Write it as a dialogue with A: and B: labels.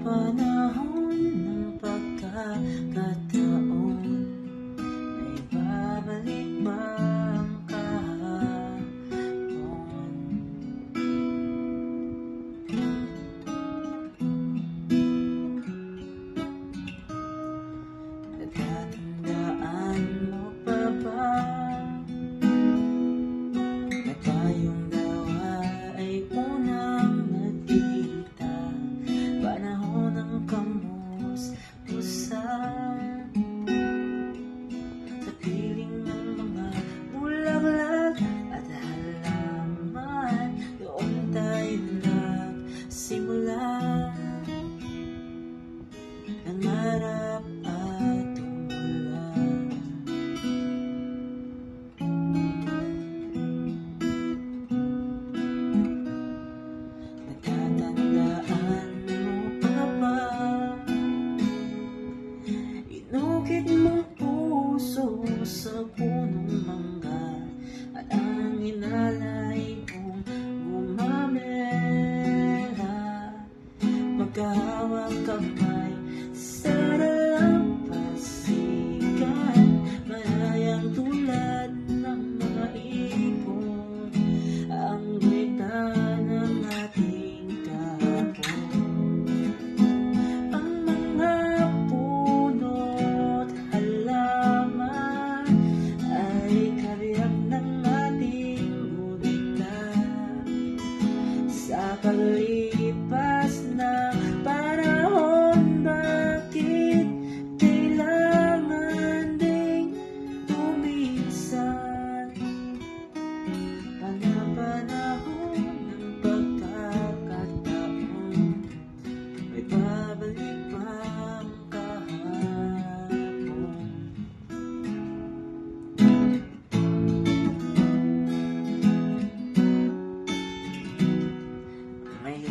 A: Panahon ng pagkakataon, may babalik ba ang kahapon? Natatandaan mo pa ba na tayong dalawa ay unang nagkita? Panahon ng kamuspusan, sa piling ng mga bulaklak at halaman, doon tayo nagsimula. Nangarap at tumula. Natatandaan inukit mong puso sa punong mangga, at ang inalay mong gumamera. Magkahawak kamay sa dalampasigan, malayang tulad ng mga ibon, ang ganda ng ating kahapon. Sa paglipas ng panahon, bakit kailangan ding tumisan? Panahon ng pagkakataon, may babalik pa ang kahapon. May